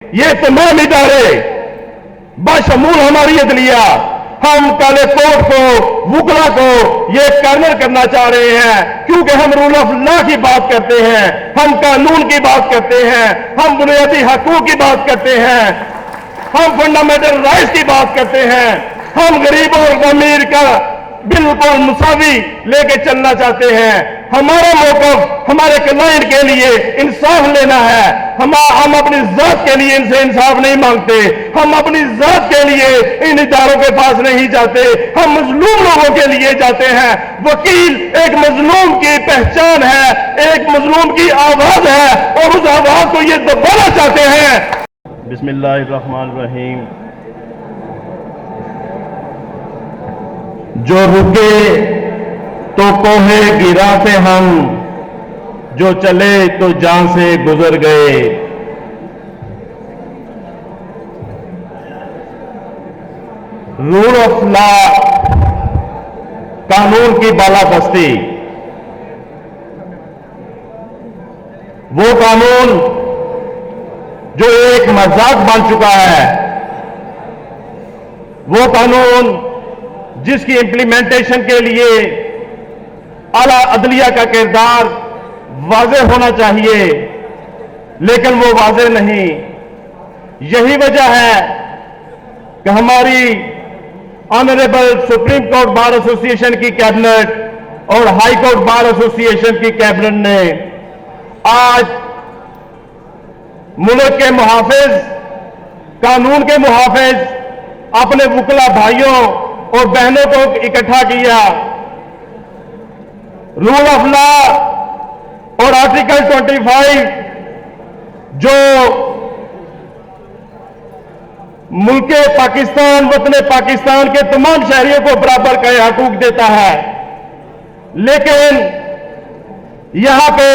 ये तमाम इदारे बशमूल हमारी अदलिया हम काले कोर्ट को वुकला को ये कर्नर करना चाह रहे हैं, क्योंकि हम रूल ऑफ लॉ की बात करते हैं, हम कानून की बात करते हैं, हम बुनियादी हकूक की बात करते हैं, हम फंडामेंटल राइट्स की बात करते हैं, हम गरीब और अमीर का बिल्कुल मुसावी लेके चलना चाहते हैं। हमारा मौकफ हमारे क्लाइंट के लिए इंसाफ लेना है। हम अपनी जात के लिए इनसे इंसाफ नहीं मांगते, हम अपनी जात के लिए इन इदारों के पास नहीं जाते, हम मजलूम लोगों के लिए जाते हैं। वकील एक मजलूम की पहचान है, एक मजलूम की आवाज है, और उस आवाज को ये दबाना चाहते हैं। बिस्मिल्लाहिर्रहमानिर्रहीम। जो रुके तो कोहे गिरा थे हम, जो चले तो जान से गुजर गए। रूल ऑफ लॉ, कानून की बालादस्ती, वो कानून जो एक मजाक बन चुका है, वो कानून जिसकी इंप्लीमेंटेशन के लिए आला अदलिया का किरदार वाज़ेह होना चाहिए, लेकिन वो वाज़ेह नहीं। यही वजह है कि हमारी honourable supreme court bar association की कैबिनेट और हाई कोर्ट बार एसोसिएशन की कैबिनेट ने आज मुल्क के मुहाफिज, कानून के मुहाफिज अपने वुकला भाइयों और बहनों को इकट्ठा किया। रूल ऑफ लॉ और आर्टिकल 25 जो मुल्क पाकिस्तान, वतन पाकिस्तान के तमाम शहरियों को बराबर का हकूक देता है, लेकिन यहां पे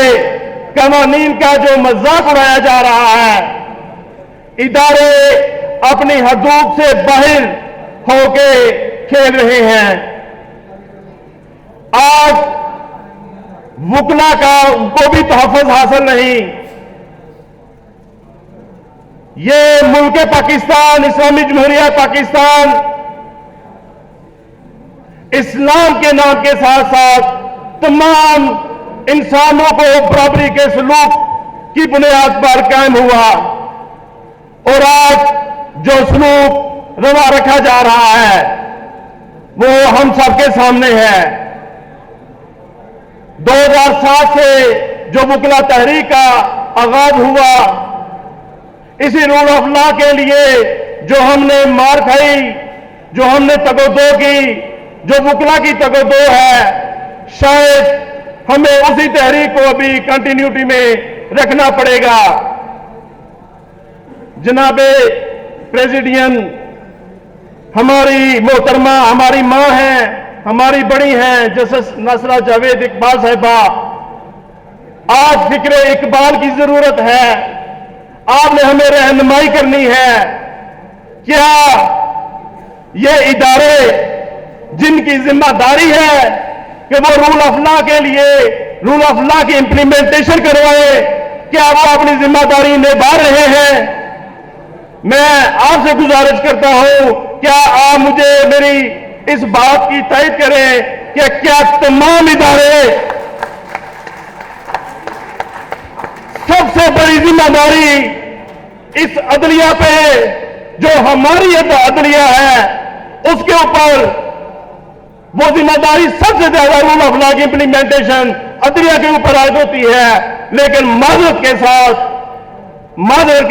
कानून का जो मजाक उड़ाया जा रहा है, इदारे अपनी हदूद से बाहर होके खेल रहे हैं। आज वुकला को भी तहफ़्फ़ुज़ हासिल नहीं। ये मुल्क पाकिस्तान, इस्लामी जमहूरिया पाकिस्तान इस्लाम के नाम के साथ साथ तमाम इंसानों को बराबरी के सलूक की बुनियाद पर कायम हुआ, और आज जो सलूक रवा रखा जा रहा है वो हम सबके सामने है। 2007 से जो वुकला तहरीक का आगाज हुआ, इसी रूल ऑफ लॉ के लिए जो हमने मार खाई, जो हमने तगोदो की, जो वुकला की तगोदो है, शायद हमें उसी तहरीक को अभी कंटिन्यूटी में रखना पड़ेगा। जनाबे प्रेसिडियन, हमारी मोहतरमा, हमारी मां हैं, हमारी बड़ी हैं जस्टिस नसरा जावेद इकबाल साहिबा, आज फिक्र इकबाल की जरूरत है। आपने हमें रहनुमाई करनी है। क्या ये इदारे जिनकी जिम्मेदारी है कि वो रूल ऑफ लॉ के लिए, रूल ऑफ लॉ की इंप्लीमेंटेशन करवाए, क्या वो अपनी जिम्मेदारी निभा रहे हैं? मैं आपसे गुजारिश करता हूं, क्या आप मुझे मेरी इस बात की तायद करें कि क्या तमाम इदारे, सबसे बड़ी जिम्मेदारी इस अदलिया पे, जो हमारी अदलिया है, उसके ऊपर वो जिम्मेदारी सबसे ज्यादा रूल ऑफ लॉ की इंप्लीमेंटेशन अदलिया के ऊपर आयद होती है। लेकिन माजरत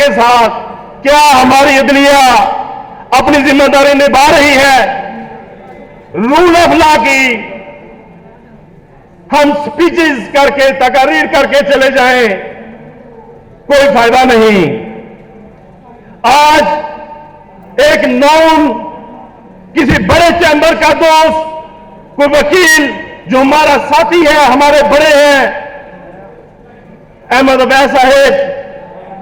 के साथ क्या हमारी अदलिया अपनी जिम्मेदारी निभा रही है? रूल ऑफ लॉ की हम स्पीचेस करके, तकारीर करके चले जाएं, कोई फायदा नहीं। आज एक नॉन किसी बड़े चैंबर का दोस्त, कोई वकील जो हमारा साथी है, हमारे बड़े हैं, अहमद अवैस साहिब,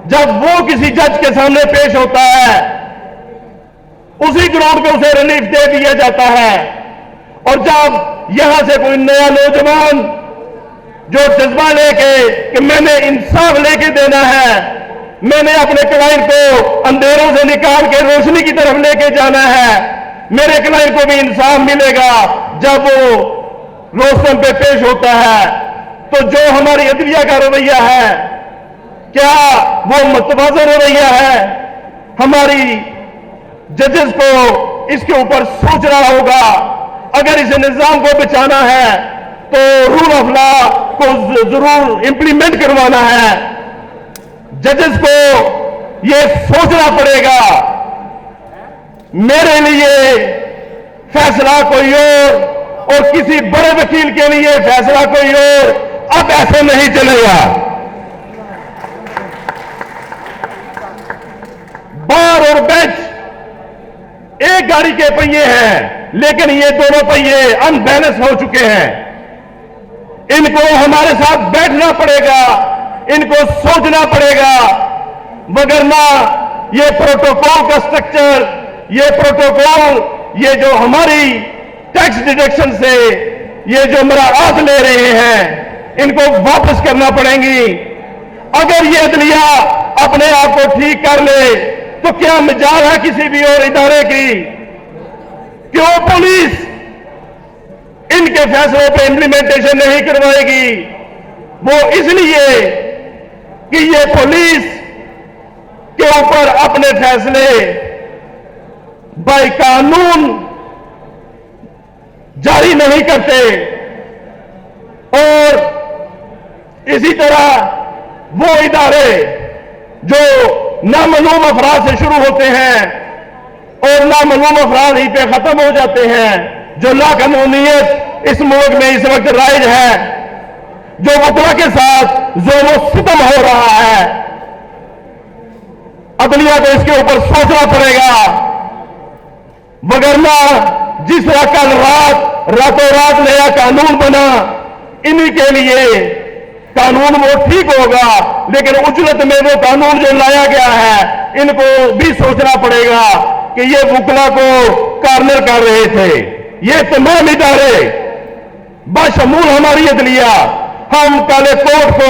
जब वो किसी जज के सामने पेश होता है, उसी ग्राउंड पे उसे रिलीफ दे दिया जाता है। और जब यहां से कोई नया नौजवान जो जज्बा लेके कि मैंने इंसाफ लेके देना है, मैंने अपने क्लाइंट को अंधेरों से निकाल के रोशनी की तरफ लेके जाना है। मेरे क्लाइंट को भी इंसाफ मिलेगा जब वो रोशन पे पेश होता है। तो जो हमारी अदलिया का रवैया है, क्या वो मतवाज़न रवैया है? हमारी जजेस को इसके ऊपर सोचना होगा। अगर इस निजाम को बचाना है तो रूल ऑफ लॉ को जरूर इंप्लीमेंट करवाना है। जजेस को यह सोचना पड़ेगा, मेरे लिए फैसला कोई और किसी बड़े वकील के लिए फैसला कोई और। अब ऐसे नहीं चलेगा। बार और बेंच एक गाड़ी के पहिए हैं, लेकिन ये दोनों पहिए अनबैलेंस हो चुके हैं। इनको हमारे साथ बैठना पड़ेगा, इनको सोचना पड़ेगा, वगरना ये प्रोटोकॉल का स्ट्रक्चर, ये प्रोटोकॉल, ये जो हमारी टैक्स डिडक्शन से ये जो मराआत ले रहे हैं, इनको वापस करना पड़ेंगी। अगर ये अदलिया अपने आप को ठीक कर ले तो क्या मजाल है किसी भी और इदारे की? क्यों पुलिस इनके फैसलों पे इंप्लीमेंटेशन नहीं करवाएगी? वो इसलिए कि ये पुलिस के ऊपर अपने फैसले बाय कानून जारी नहीं करते। और इसी तरह वो इदारे जो नामालूम अफराद से शुरू होते हैं और नामालूम अफराद ही पे खत्म हो जाते हैं, जो लाकानूनियत इस मुल्क में इस वक्त राइज है, जो वकला के साथ जोर सितम हो रहा है, अदलिया को इसके ऊपर सोचना पड़ेगा। वगरना जिस तरह कल रातों रात नया कानून बना, इन्हीं के लिए कानून वो ठीक होगा, लेकिन उजलत में वो कानून जो लाया गया है, इनको भी सोचना पड़ेगा कि ये वकला को कॉर्नर कर रहे थे। ये तमाम इदारे बशमूल हमारी अदलिया, हम काले कोर्ट को,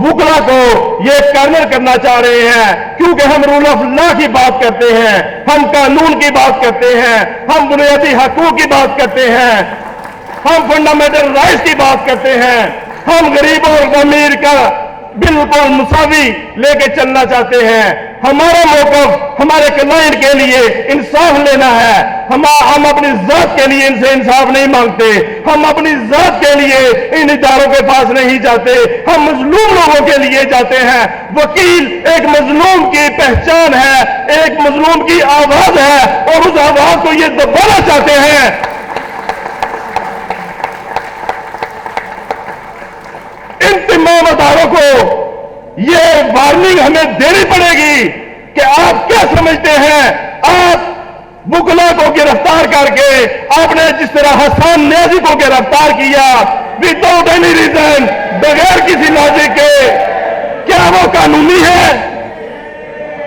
वकला को ये कॉर्नर करना चाह रहे हैं, क्योंकि हम रूल ऑफ लॉ की बात करते हैं, हम कानून की बात करते हैं, हम बुनियादी हकूक की बात करते हैं, हम फंडामेंटल राइट्स की बात करते हैं, हम गरीब और अमीर का बिल्कुल मुसावी लेके चलना चाहते हैं। हमारा मौकफ हमारे क्लाइंट के लिए इंसाफ लेना है। हम अपनी जात के लिए इनसे इंसाफ नहीं मांगते, हम अपनी जात के लिए इन इदारों के पास नहीं जाते, हम मजलूम लोगों के लिए जाते हैं। वकील एक मजलूम की पहचान है, एक मजलूम की आवाज है, और उस आवाज को ये दबाना चाहते हैं। इन तमाम अदारों को ये वार्निंग हमें देनी पड़ेगी कि आप क्या समझते हैं। आप वकला को गिरफ्तार करके आपने जिस तरह हसन न्याजी को गिरफ्तार किया विदाउट एनी रीजन, बगैर किसी लॉजिक के, क्या वो कानूनी है?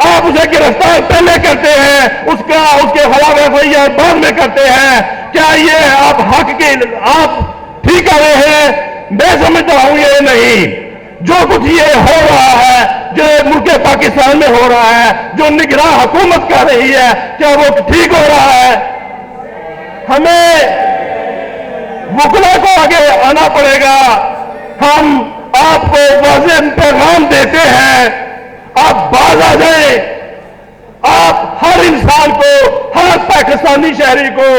आप उसे गिरफ्तार पहले करते हैं, उसके खिलाफ एफआईआर बाद में करते हैं। क्या ये आप हक के आप ठीक कर रहे हैं? मैं समझता हूं ये नहीं। जो कुछ ये हो रहा है, जो मुल्क पाकिस्तान में हो रहा है, जो निगरान हुकूमत कर रही है, क्या वो ठीक हो रहा है? हमें वकला को आगे आना पड़ेगा। हम आपको वाज़ेह पैगाम देते हैं, आप बाज आ जाए। आप हर इंसान को, हर पाकिस्तानी शहरी को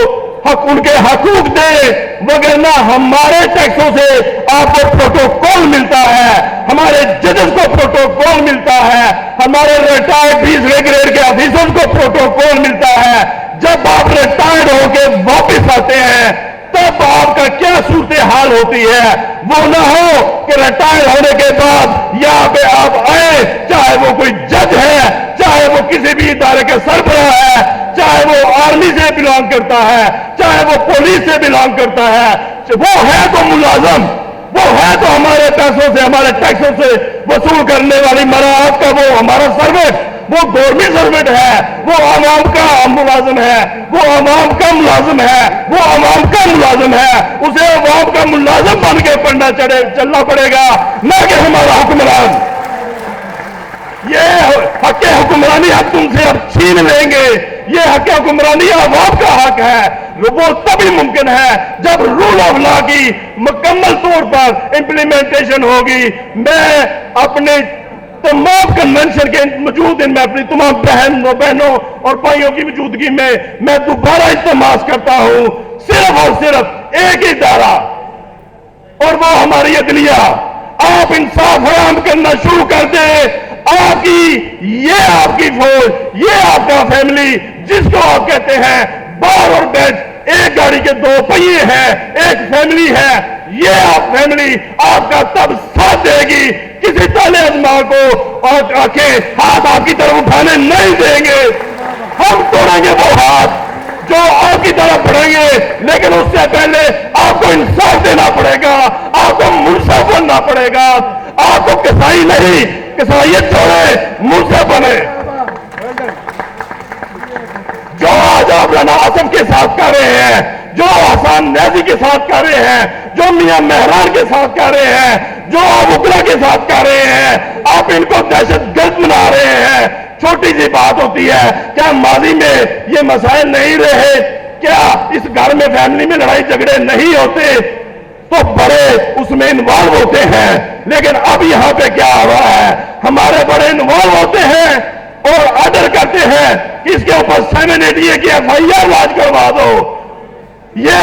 उनके हकूक दे, वगरना हमारे टैक्सों से आपको प्रोटोकॉल मिलता है, हमारे जजेस को प्रोटोकॉल मिलता है, हमारे रिटायर्ड 20वें ग्रेड के ऑफिसर्स को प्रोटोकॉल मिलता है। जब आप रिटायर्ड होकर वापस आते हैं तब आपका क्या सूरत हाल होती है। वो ना हो कि रिटायर्ड होने के बाद यहाँ पे आप आए, चाहे वो कोई जज है, चाहे वो किसी भी इदारे के सरबराह है, चाहे वो आर्मी से बिलोंग करता है, चाहे वो पुलिस से बिलोंग करता है, वो है तो मुलाजम, वो है तो हमारे पैसों से, हमारे टैक्सों से वसूल करने वाली मराहत का वो हमारा सर्वेंट, वो गवर्नमेंट सर्वेंट है, वो आवाम का मुलाजिम है, वो आवाम का मुलाजिम है, वो आवाम का मुलाजिम है। उसे आवाम का मुलाजिम बन के पढ़ना चलना पड़ेगा, ना कि हमारा हुक्मरान। ये हक हुक्मरानी हम तुमसे अब छीन लेंगे। ये हक हुक्मरानी आवाम का हक है। वो तभी मुमकिन है जब रूल ऑफ लॉ की मुकम्मल तौर पर इंप्लीमेंटेशन होगी। मैं अपने तमाम कन्वेंशन के मौजूद मैं अपनी तमाम बहनों और भाइयों की मौजूदगी में मैं दोबारा इल्तमास करता हूं, सिर्फ और सिर्फ एक ही दायरा, और वो हमारी अदलिया। आप इंसाफ फराहम करना शुरू कर दें। आपकी फौज, ये आपका फैमिली जिसको आप कहते हैं बार और बेंच, एक गाड़ी के दो पहिए हैं, एक फैमिली है। ये आप फैमिली आपका तब साथ देगी, किसी ताले अजमा को और आंखें हाथ आपकी तरफ उठाने नहीं देंगे। हम तोड़ेंगे वो हाथ जो आपकी तरफ बढ़ेंगे, लेकिन उससे पहले आपको इंसाफ देना पड़ेगा, आपको मुंसफ बनना पड़ेगा। आपको कसाई नहीं, कसाईयत छोड़े, मुंसफ बने। जो आज आप राना आसम के साथ कर रहे हैं, जो हसन नैजी के साथ कर रहे हैं, जो मियां मेहरान के साथ कर रहे हैं, जो आप उकरा के साथ कर रहे हैं, आप इनको दहशतगर्द बना रहे हैं। छोटी सी बात होती है, क्या माजी में ये मसाइल नहीं रहे? क्या इस घर में फैमिली में लड़ाई झगड़े नहीं होते? तो बड़े उसमें इन्वॉल्व होते हैं। लेकिन अब यहां पे क्या हो रहा है, हमारे बड़े इन्वॉल्व होते हैं और ऑर्डर करते हैं कि इसके ऊपर 788 की FIR लॉन्च करवा दो। ये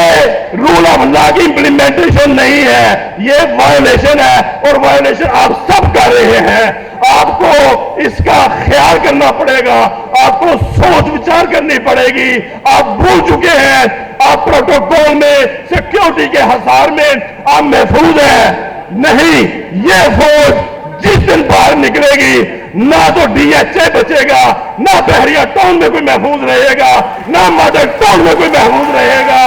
रूल ऑफ लॉ की इंप्लीमेंटेशन नहीं है, ये वायोलेशन है, और वायोलेशन आप सब कर रहे हैं। आपको इसका ख्याल करना पड़ेगा, आपको सोच विचार करनी पड़ेगी। आप भूल चुके हैं, आप प्रोटोकॉल में, सिक्योरिटी के हसार में आप महफूज हैं। नहीं, ये फौज जिस दिन बाहर निकलेगी, ना तो DHA बचेगा, ना बहरिया टाउन में कोई महफूज रहेगा, ना मदर टाउन में कोई महफूज रहेगा।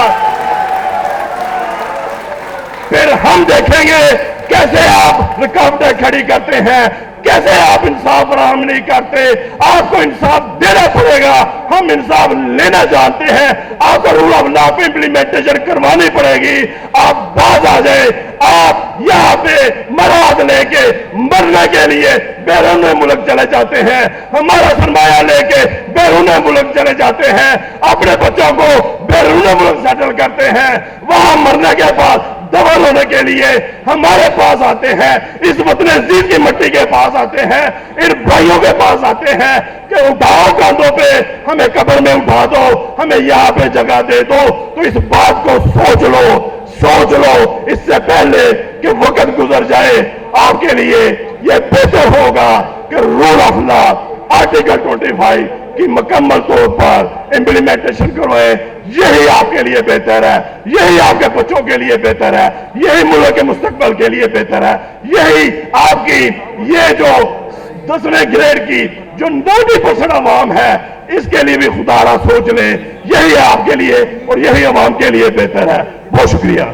फिर हम देखेंगे कैसे आप रुकावटें खड़ी करते हैं, कैसे आप इंसाफ फराहम नहीं करते। आपको इंसाफ देना पड़ेगा, हम इंसाफ लेना जानते हैं। आपको रूल ऑफ लॉ पे इंप्लीमेंटेशन करवानी पड़ेगी। आप बाज आ जाए, आप यहां पे मराद लेके मरने के लिए बैरून मुल्क चले जाते हैं, हमारा सरमाया लेके बैरून मुल्क चले जाते हैं, अपने बच्चों को बैरून मुल्क सेटल करते हैं, वहां मरने के बाद दफन होने के लिए हमारे पास आते हैं, इस वतन अजीज की मिट्टी के पास आते हैं, इन भाइयों के पास आते हैं कि उठाओ कांधों पे, हमें कब्र में उठा दो, हमें यहां पे जगह दे दो। तो इस बात को सोच लो इससे पहले कि वक्त गुजर जाए। आपके लिए यह बेहतर होगा कि रूल ऑफ लॉ आर्टिकल 25 की मुकम्मल तौर पर इंप्लीमेंटेशन करवाए। यही आपके लिए बेहतर है, यही आपके बच्चों के लिए बेहतर है, यही मुल्क के मुस्तकबिल के लिए बेहतर है। यही आपकी ये जो 10वें ग्रेड की जो 90% अवाम है, इसके लिए भी खुदारा सोच लें। यही आपके लिए और यही अवाम के लिए बेहतर है। बहुत शुक्रिया।